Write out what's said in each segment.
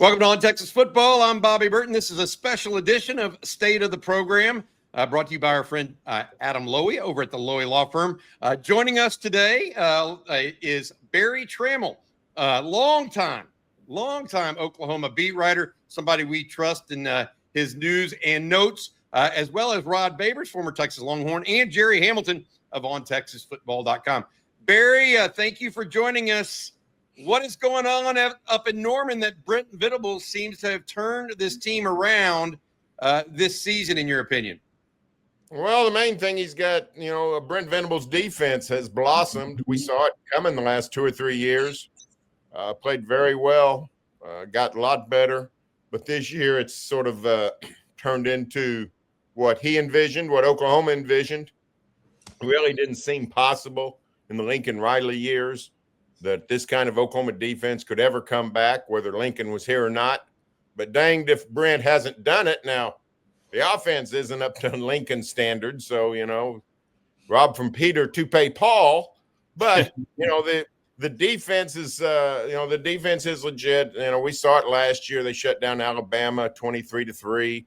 Welcome to On Texas Football. I'm Bobby Burton. This is a special edition of State of the Program, brought to you by our friend Adam Lowy over at the Lowy Law Firm. Joining us today is Berry Tramel, longtime Oklahoma beat writer, somebody we trust in his news and notes, as well as Rod Babers, former Texas Longhorn, and Gerry Hamilton of ontexasfootball.com. Berry, thank you for joining us. What is going on up in Norman that Brent Venables seems to have turned this team around this season, in your opinion? Well, the main thing he's got, Brent Venables' defense has blossomed. We saw it coming the last 2 or 3 years. Played very well, got a lot better. But this year it's sort of turned into what he envisioned, what Oklahoma envisioned. Really didn't seem possible in the Lincoln Riley years that this kind of Oklahoma defense could ever come back, whether Lincoln was here or not. But danged if Brent hasn't done it. Now, the offense isn't up to Lincoln standards, so, rob from Peter to pay Paul. But, the defense is, the defense is legit. We saw it last year. They shut down Alabama 23-3.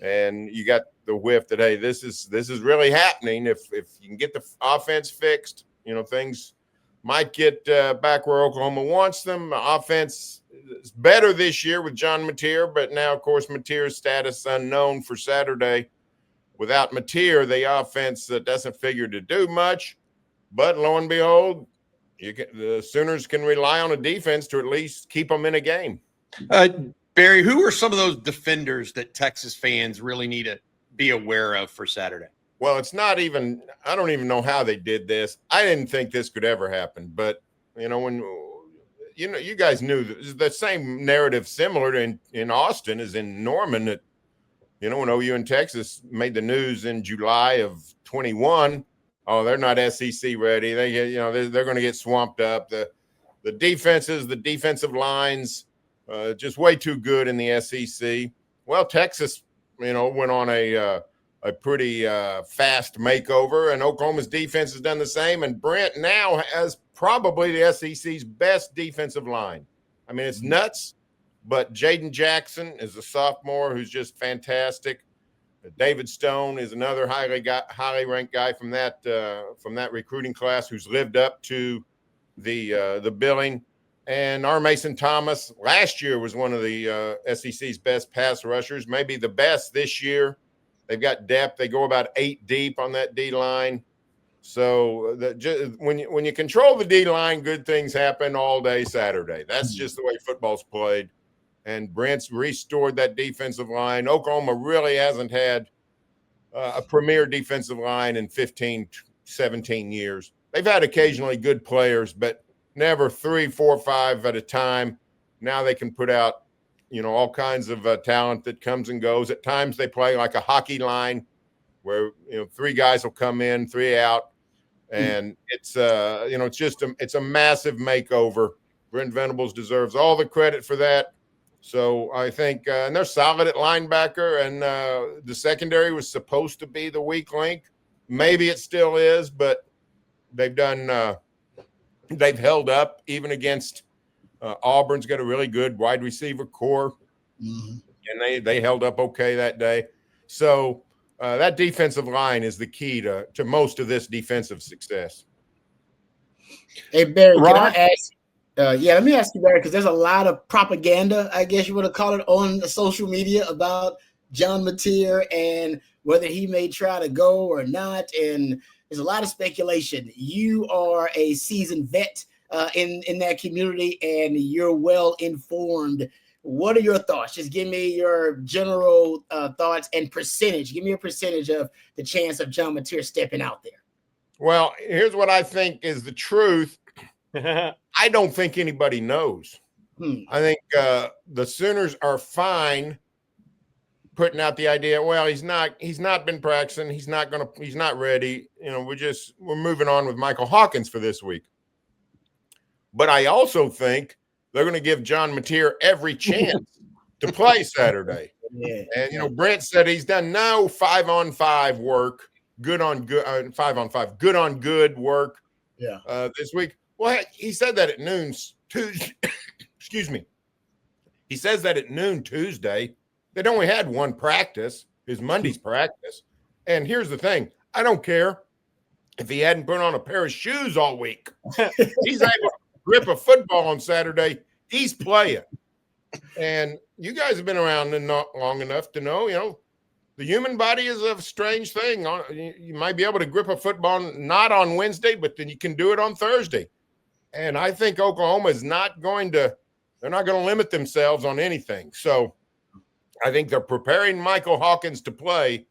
And you got the whiff that, hey, this is really happening. If you can get the offense fixed, things might get back where Oklahoma wants them. The offense is better this year with John Mateer, but now, of course, Mateer's status unknown for Saturday. Without Mateer, the offense doesn't figure to do much. But lo and behold, the Sooners can rely on a defense to at least keep them in a game. Berry, who are some of those defenders that Texas fans really need to be aware of for Saturday? Well, it's not even – I don't even know how they did this. I didn't think this could ever happen. But, when – you guys knew the same narrative similar in Austin as in Norman that, when OU and Texas made the news in July of 21, oh, they're not SEC ready. They're going to get swamped up. The defenses, the defensive lines, just way too good in the SEC. Well, Texas, went on a pretty fast makeover, and Oklahoma's defense has done the same. And Brent now has probably the SEC's best defensive line. I mean, it's nuts, but Jaden Jackson is a sophomore who's just fantastic. David Stone is another highly ranked guy from that recruiting class who's lived up to the billing. And our Mason Thomas last year was one of the SEC's best pass rushers, maybe the best this year. They've got depth. They go about 8 deep on that D line. So when you control the D line, good things happen all day Saturday. That's just the way football's played. And Brent's restored that defensive line. Oklahoma really hasn't had a premier defensive line in 15, 17 years. They've had occasionally good players, but never 3, 4, 5 at a time. Now they can put out all kinds of talent that comes and goes. At times they play like a hockey line where, 3 guys will come in, 3 out. And it's, it's a massive makeover. Brent Venables deserves all the credit for that. So I think, and they're solid at linebacker, and the secondary was supposed to be the weak link. Maybe it still is, but they've held up even against Auburn's got a really good wide receiver core, and they held up okay that day. So that defensive line is the key to most of this defensive success. Hey, Berry, can I ask? Let me ask you, Berry, because there's a lot of propaganda, I guess you would have called it, on the social media about John Mateer and whether he may try to go or not. And there's a lot of speculation. You are a seasoned vet in that community, and you're well informed. What are your thoughts? Just give me your general thoughts and percentage. Give me a percentage of the chance of John Mateer stepping out there. Well, here's what I think is the truth. I don't think anybody knows. I think the Sooners are fine putting out the idea, well, he's not been practicing. He's not ready. We're moving on with Michael Hawkins for this week. But I also think they're going to give John Mateer every chance to play Saturday. Yeah. And, Brent said he's done no 5-on-5 work, good on good, 5-on-5, good on good work this week. Well, he said that at noon Tuesday. Excuse me. He says that at noon Tuesday. They'd only had one practice, his Monday's practice. And here's the thing. I don't care if he hadn't put on a pair of shoes all week. He's able to grip a football on Saturday. He's playing. And you guys have been around not long enough to know, the human body is a strange thing. You might be able to grip a football not on Wednesday, but then you can do it on Thursday. And I think Oklahoma is not going to – they're not going to limit themselves on anything. So I think they're preparing Michael Hawkins to play.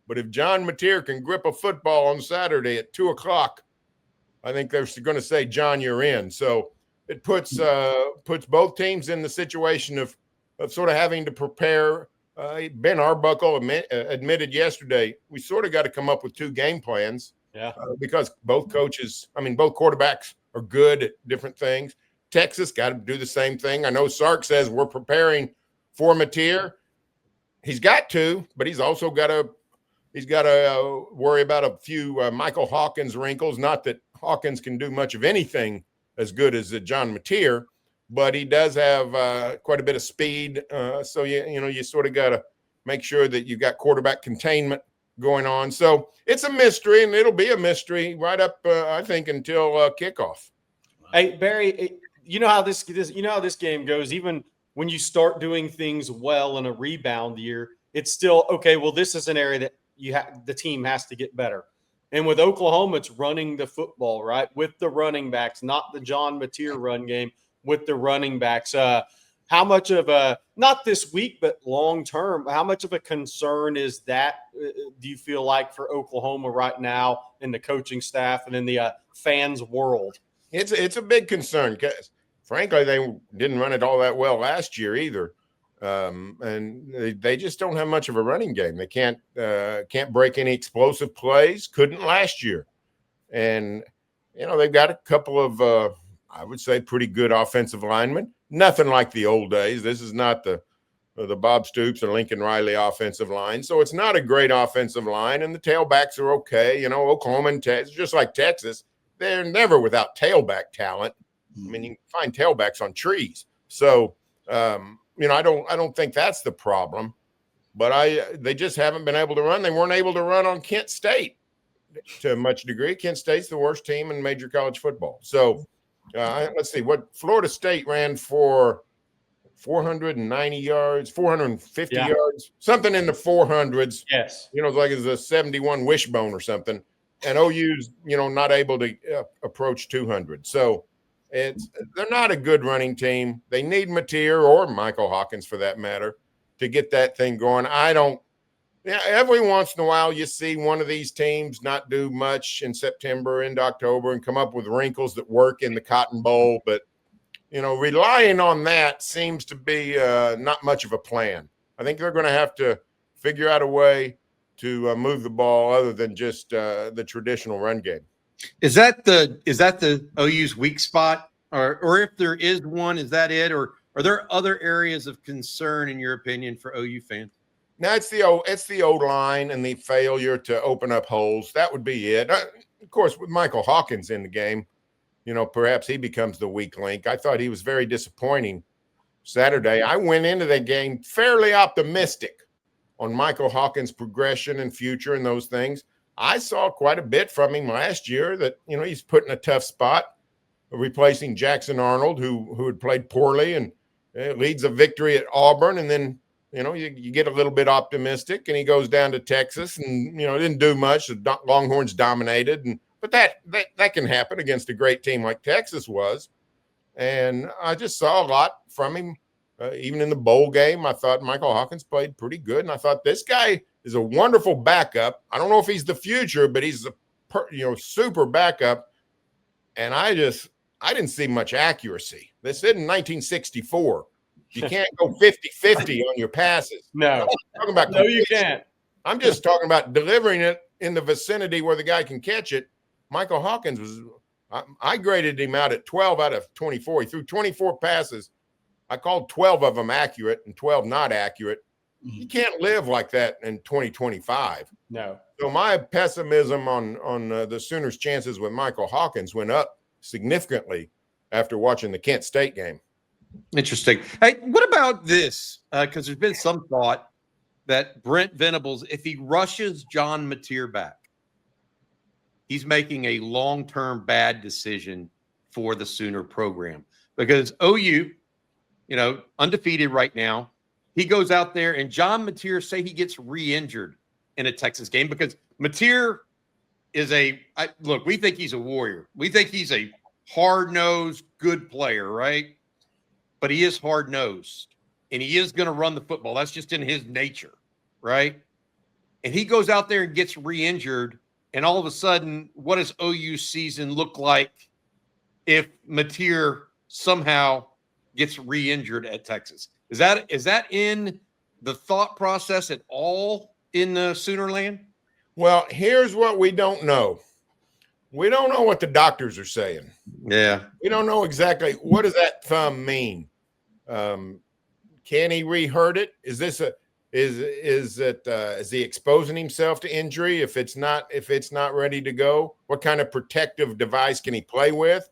But if John Mateer can grip a football on Saturday at 2 o'clock, I think they're going to say, John, you're in. So it puts both teams in the situation of sort of having to prepare. Ben Arbuckle admitted yesterday, we sort of got to come up with 2 game plans. Yeah. Because both quarterbacks are good at different things. Texas got to do the same thing. I know Sark says we're preparing for Mateer. He's got to, but he's also got to worry about a few Michael Hawkins wrinkles. Not that Hawkins can do much of anything as good as John Mateer, but he does have quite a bit of speed. So you sort of got to make sure that you got quarterback containment going on. So it's a mystery, and it'll be a mystery right up, I think, until kickoff. Hey, Barry, you know how this game goes. Even when you start doing things well in a rebound year, it's still okay. Well, this is an area that the team has to get better. And with Oklahoma, it's running the football, right, with the running backs, not the John Mateer run game, with the running backs. How much of a, not this week, but long term, how much of a concern is that, do you feel like, for Oklahoma right now in the coaching staff and in the fans' world? It's a big concern because, frankly, they didn't run it all that well last year either. And they just don't have much of a running game. They can't break any explosive plays. Couldn't last year. And, they've got a couple of, I would say, pretty good offensive linemen. Nothing like the old days. This is not the Bob Stoops or Lincoln Riley offensive line. So it's not a great offensive line, and the tailbacks are okay. Oklahoma and Texas, just like Texas, they're never without tailback talent. I mean, you can find tailbacks on trees. So, I don't think that's the problem. But they just haven't been able to run. They weren't able to run on Kent State to a much degree. Kent State's the worst team in major college football. So, let's see what Florida State ran for 490 yards, 450 yards, something in the 400s. Yes. It's like it's a 71 wishbone or something. And OU's, not able to approach 200. So they're not a good running team. They need Mateer or Michael Hawkins for that matter to get that thing going. Every once in a while you see one of these teams not do much in September, into October, and come up with wrinkles that work in the Cotton Bowl. But, relying on that seems to be not much of a plan. I think they're going to have to figure out a way to move the ball other than just the traditional run game. Is that the OU's weak spot, or if there is one, is that it, or are there other areas of concern in your opinion for OU fans? Now it's the O-line and the failure to open up holes. That would be it. Of course, with Michael Hawkins in the game, perhaps he becomes the weak link. I thought he was very disappointing Saturday. I went into that game fairly optimistic on Michael Hawkins' progression and future and those things. I saw quite a bit from him last year that, he's put in a tough spot, replacing Jackson Arnold, who had played poorly and leads a victory at Auburn. And then, you get a little bit optimistic, and he goes down to Texas and, didn't do much. The Longhorns dominated. But that can happen against a great team like Texas was. And I just saw a lot from him. Even in the bowl game, I thought Michael Hawkins played pretty good. And I thought this guy is a wonderful backup. I don't know if he's the future, but he's a super backup. And I didn't see much accuracy. They said in 1964, you can't go 50-50 on your passes. No. You can't. I'm just talking about delivering it in the vicinity where the guy can catch it. Michael Hawkins I graded him out at 12 out of 24. He threw 24 passes. I called 12 of them accurate and 12 not accurate. You can't live like that in 2025. No. So my pessimism on the Sooners' chances with Michael Hawkins went up significantly after watching the Kent State game. Interesting. Hey, what about this? Because there's been some thought that Brent Venables, if he rushes John Mateer back, he's making a long-term bad decision for the Sooner program. Because OU, undefeated right now, he goes out there and John Mateer, say he gets re-injured in a Texas game, because Mateer is look, we think he's a warrior. We think he's a hard-nosed, good player, right? But he is hard-nosed, and he is going to run the football. That's just in his nature, right? And he goes out there and gets re-injured, and all of a sudden, what does OU's season look like if Mateer somehow gets re-injured at Texas? Is that in the thought process at all in the Sooner land? Well, here's what we don't know. We don't know what the doctors are saying. Yeah. We don't know exactly what does that thumb mean. Can he re-hurt it? Is he exposing himself to injury if it's not ready to go? What kind of protective device can he play with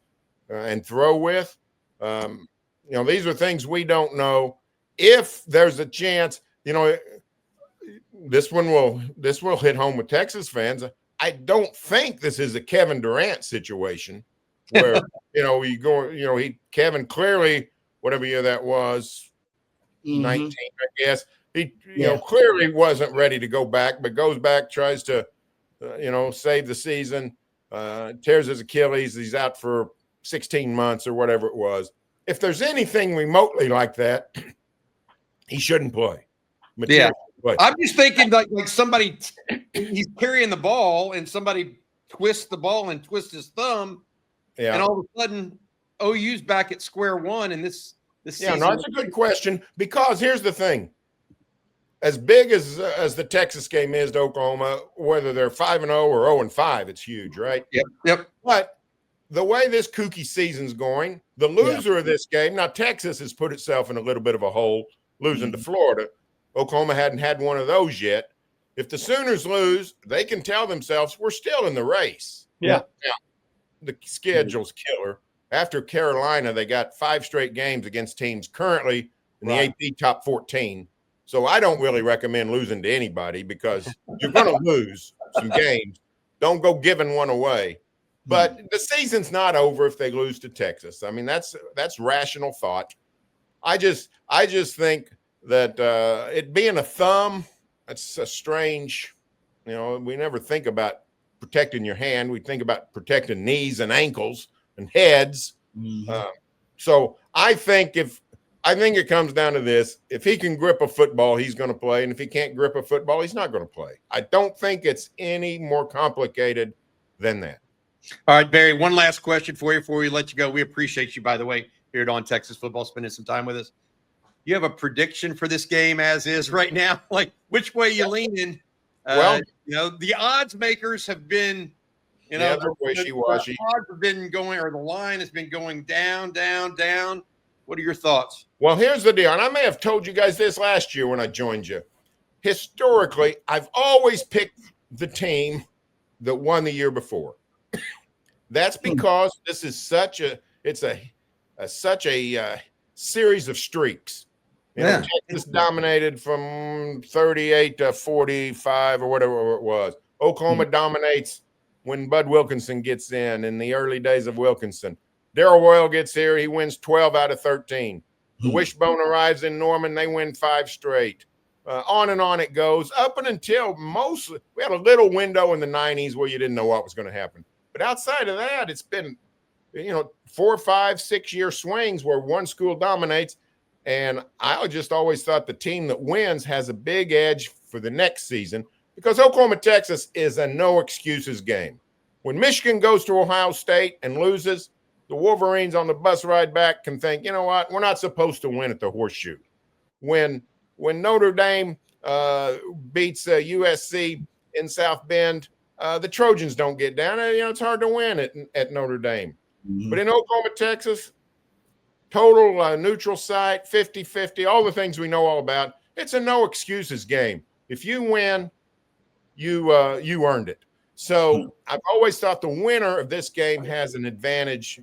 and throw with? These are things we don't know. If there's a chance, this will hit home with Texas fans. I don't think this is a Kevin Durant situation where, Kevin clearly, whatever year that was, 19, I guess, he, clearly wasn't ready to go back, but goes back, tries to, save the season, tears his Achilles. He's out for 16 months or whatever it was. If there's anything remotely like that, he shouldn't play. Yeah. I'm just thinking like somebody, he's carrying the ball and somebody twists the ball and twists his thumb. Yeah. And all of a sudden OU's back at square one. And this season. No, that's a good question, because here's the thing. As big as the Texas game is to Oklahoma, whether they're 5-0 or 0-5, it's huge, right? Yep. But the way this kooky season's going, the loser of this game, now Texas has put itself in a little bit of a hole, losing to Florida. Oklahoma hadn't had one of those yet. If the Sooners lose, they can tell themselves we're still in the race. Yeah. Now, the schedule's killer. After Carolina, they got 5 straight games against teams currently in the AP top 14. So I don't really recommend losing to anybody, because you're going to lose some games. Don't go giving one away. But the season's not over if they lose to Texas. I mean, that's rational thought. I just think that it being a thumb, that's a strange, we never think about protecting your hand. We think about protecting knees and ankles and heads. So I think it comes down to this. If he can grip a football, he's going to play. And if he can't grip a football, he's not going to play. I don't think it's any more complicated than that. All right, Barry, one last question for you before we let you go. We appreciate you, by the way, here at On Texas Football, spending some time with us. You have a prediction for this game as is right now? Like, which way you leaning? Well, the odds makers have been, they're wishy-washy. The odds have been going, or the line has been going down, down, down. What are your thoughts? Well, here's the deal, and I may have told you guys this last year when I joined you. Historically, I've always picked the team that won the year before. That's because this is such a series of streaks. Texas dominated from 38 to 45 or whatever it was. Oklahoma dominates when Bud Wilkinson gets in the early days of Wilkinson. Darrell Royal gets here. He wins 12 out of 13. The Wishbone arrives in Norman. They win 5 straight. On and on it goes up until mostly we had a little window in the 90s where you didn't know what was going to happen. But outside of that, it's been, 4, 5, 6 year swings where one school dominates. And I just always thought the team that wins has a big edge for the next season, because Oklahoma, Texas is a no excuses game. When Michigan goes to Ohio State and loses, the Wolverines on the bus ride back can think, you know what, we're not supposed to win at the Horseshoe. When Notre Dame beats USC in South Bend, the Trojans don't get down. It's hard to win at Notre Dame. But in Oklahoma, Texas, total neutral site, 50-50, all the things we know all about. It's a no excuses game. If you win, you earned it. So I've always thought the winner of this game has an advantage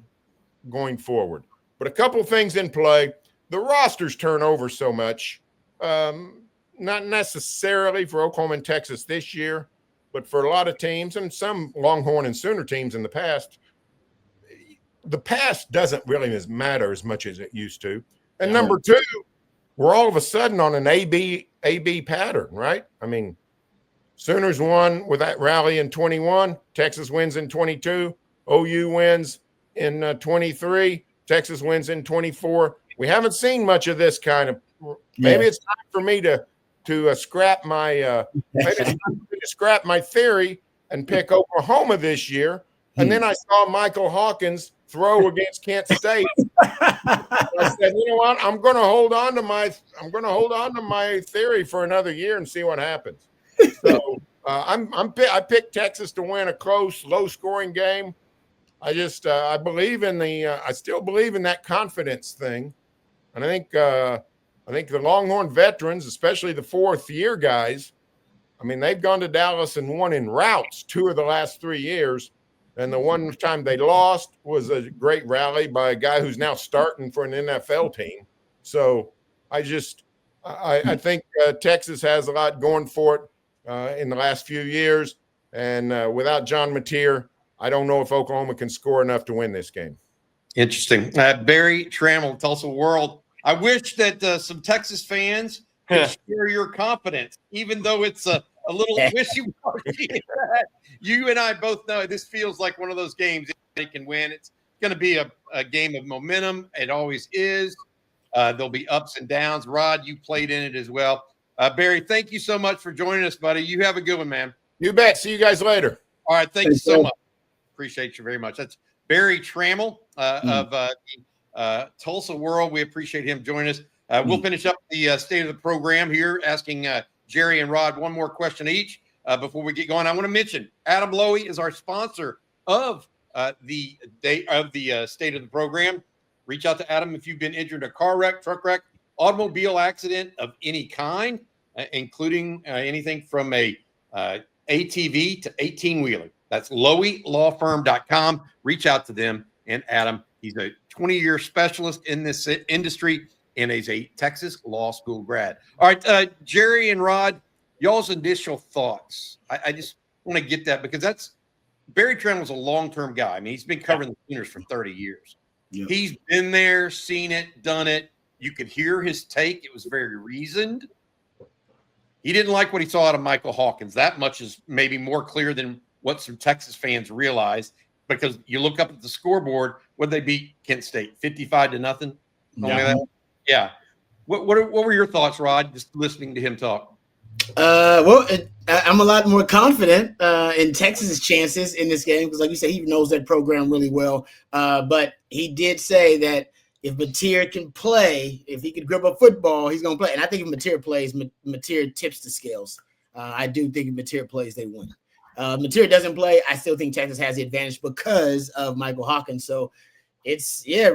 going forward. But a couple of things in play. the rosters turn over so much. Not necessarily for Oklahoma and Texas this year, but for a lot of teams and some Longhorn and Sooner teams in the past doesn't really matter as much as it used to. And number two, we're all of a sudden on an AB pattern, right? I mean, Sooners won with that rally in 21. Texas wins in 22. OU wins in 23. Texas wins in 24. We haven't seen much of this kind of. Maybe it's time for me to scrap my scrap my theory and pick Oklahoma this year. And then I saw Michael Hawkins throw against Kent State. I said, you know what? I'm going to hold on to my theory for another year and see what happens. So I picked Texas to win a close, low-scoring game. I believe in I still believe in that confidence thing, and I think the Longhorn veterans, especially the fourth-year guys, I mean, they've gone to Dallas and won in routes 2 of the last 3 years. And the one time they lost was a great rally by a guy who's now starting for an NFL team. So I think Texas has a lot going for it in the last few years. And without John Mateer, I don't know if Oklahoma can score enough to win this game. Interesting. Berry Tramel, Tulsa World. I wish that some Texas fans could share your confidence, even though it's a little wishy-washy. You and I both know this feels like one of those games they can win. It's going to be a game of momentum. It always is. There'll be ups and downs. Rod, you played in it as well. Berry, thank you so much for joining us, buddy. You have a good one, man. You bet. See you guys later. All right. Thank you so much. Appreciate you very much. That's Berry Tramel of Tulsa World. We appreciate him joining us. We'll finish up the state of the program here, asking Gerry and Rod one more question each before we get going. I want to mention Adam Lowy is our sponsor of the day of the state of the program. Reach out to Adam if you've been injured in a car wreck, truck wreck, automobile accident of any kind, including anything from a ATV to 18-wheeler. That's LowyLawFirm.com. Reach out to them and Adam. He's a 20-year specialist in this industry, and he's a Texas law school grad. All right, Gerry and Rod, y'all's initial thoughts. I just want to get that because Berry Tramel's a long-term guy. I mean, he's been covering the Sooners for 30 years. Yep. He's been there, seen it, done it. You could hear his take. It was very reasoned. He didn't like what he saw out of Michael Hawkins. That much is maybe more clear than what some Texas fans realize, because you look up at the scoreboard, what did they beat Kent State? 55-0? Yeah. What were your thoughts, Rod, just listening to him talk? I'm a lot more confident in Texas's chances in this game because, like you said, he knows that program really well. But he did say that if Mateer can play, if he could grip a football, he's going to play. And I think if Mateer plays, Mateer tips the scales. I do think if Mateer plays, they win. Mateer doesn't play, I still think Texas has the advantage because of Michael Hawkins. So it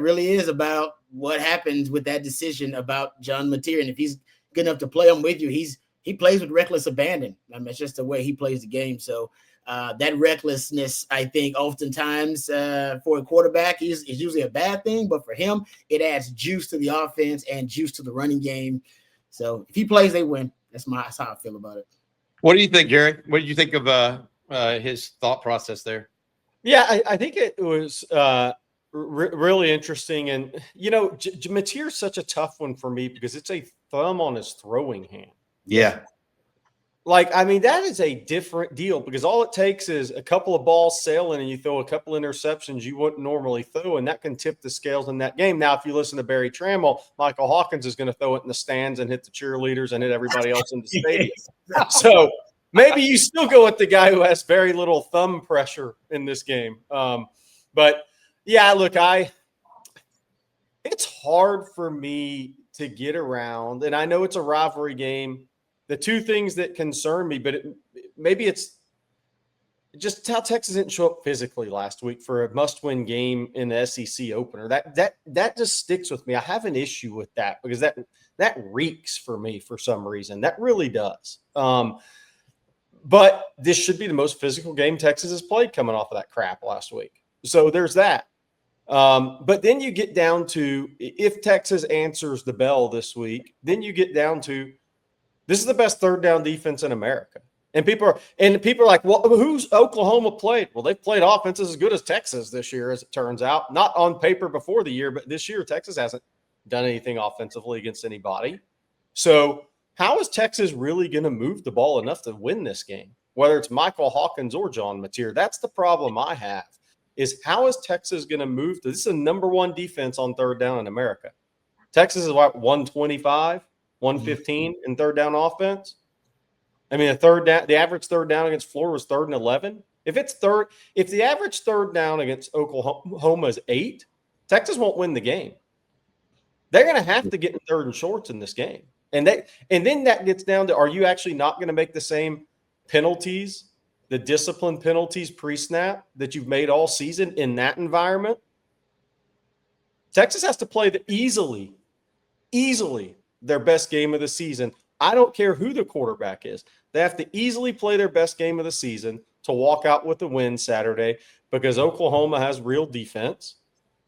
really is about what happens with that decision about John Mateer. And if he's good enough to play him with you, he plays with reckless abandon. I mean, it's just the way he plays the game. So that recklessness, I think, oftentimes for a quarterback is usually a bad thing. But for him, it adds juice to the offense and juice to the running game. So if he plays, they win. That's how I feel about it. What do you think, Gerry? What did you think of his thought process there? Yeah, I think it was really interesting. And, you know, Mateer's such a tough one for me because it's a thumb on his throwing hand. Yeah. Like, I mean, that is a different deal because all it takes is a couple of balls sailing and you throw a couple interceptions you wouldn't normally throw, and that can tip the scales in that game. Now, if you listen to Berry Tramel, Michael Hawkins is going to throw it in the stands and hit the cheerleaders and hit everybody else in the stadium. So maybe you still go with the guy who has very little thumb pressure in this game. But, yeah, look, it's hard for me to get around, and I know it's a rivalry game. The two things that concern me, but maybe it's just how Texas didn't show up physically last week for a must-win game in the SEC opener. That just sticks with me. I have an issue with that because that reeks for me for some reason. That really does. But this should be the most physical game Texas has played coming off of that crap last week. So there's that. But then you get down to, if Texas answers the bell this week, then you get down to, this is the best third down defense in America. And people are like, well, who's Oklahoma played? Well, they've played offenses as good as Texas this year, as it turns out. Not on paper before the year, but this year Texas hasn't done anything offensively against anybody. So how is Texas really going to move the ball enough to win this game? Whether it's Michael Hawkins or John Mateer, that's the problem I have. Is how is Texas going to move? This is a number one defense on third down in America. Texas is what, 125, 115 in third down offense. I mean, the average third down against Florida was 3rd and 11. If the average third down against Oklahoma is 8, Texas won't win the game. They're going to have to get in third and shorts in this game. And then that gets down to, are you actually not going to make the same penalties, the discipline penalties pre-snap that you've made all season in that environment? Texas has to play easily their best game of the season. I don't care who the quarterback is. They have to easily play their best game of the season to walk out with the win Saturday, because Oklahoma has real defense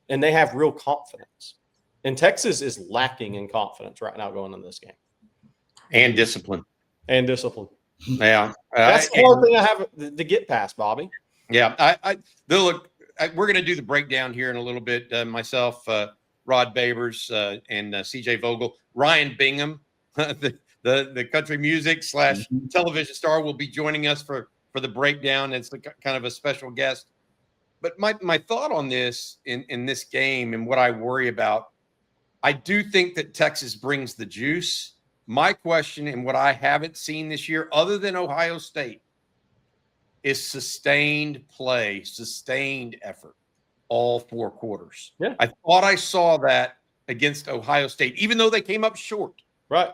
and they have real confidence. And Texas is lacking in confidence right now going into this game. And discipline. Yeah. That's the hard thing I have to get past, Bobby. Yeah. We're going to do the breakdown here in a little bit. Myself, Rod Babers, and CJ Vogel, Ryan Bingham, the country music / television star, will be joining us for the breakdown. It's kind of a special guest. But my thought on this in this game and what I worry about, I do think that Texas brings the juice. My question, and what I haven't seen this year, other than Ohio State, is sustained play, sustained effort, all 4 quarters. Yeah. I thought I saw that against Ohio State, even though they came up short. Right.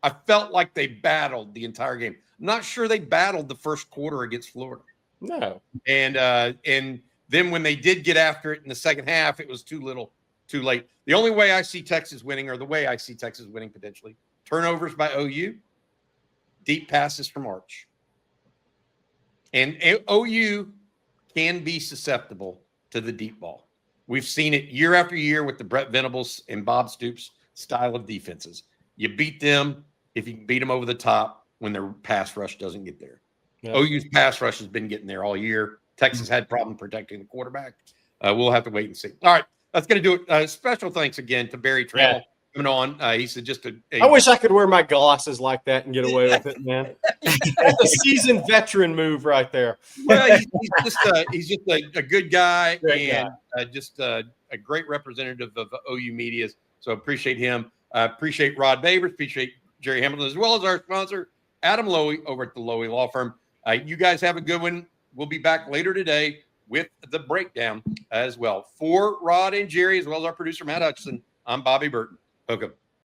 I felt like they battled the entire game. I'm not sure they battled the first quarter against Florida. No. And then when they did get after it in the second half, it was too little, too late. The only way I see Texas winning, or the way I see Texas winning potentially, turnovers by OU, deep passes from Arch. And OU can be susceptible to the deep ball. We've seen it year after year with the Brett Venables and Bob Stoops style of defenses. You beat them if you can beat them over the top when their pass rush doesn't get there. Yeah. OU's pass rush has been getting there all year. Texas had problem protecting the quarterback. We'll have to wait and see. All right, that's going to do it. Special thanks again to Berry Tramel coming on. He's just I wish I could wear my glasses like that and get away with it, man. That's a seasoned veteran move right there. Well, he's just a good guy, just a great representative of OU media. So appreciate him. Appreciate Rod Babers. Appreciate Gerry Hamilton, as well as our sponsor, Adam Lowy, over at the Lowy Law Firm. You guys have a good one. We'll be back later today with the breakdown as well. For Rod and Gerry, as well as our producer, Matt Hutchison, I'm Bobby Burton. Welcome.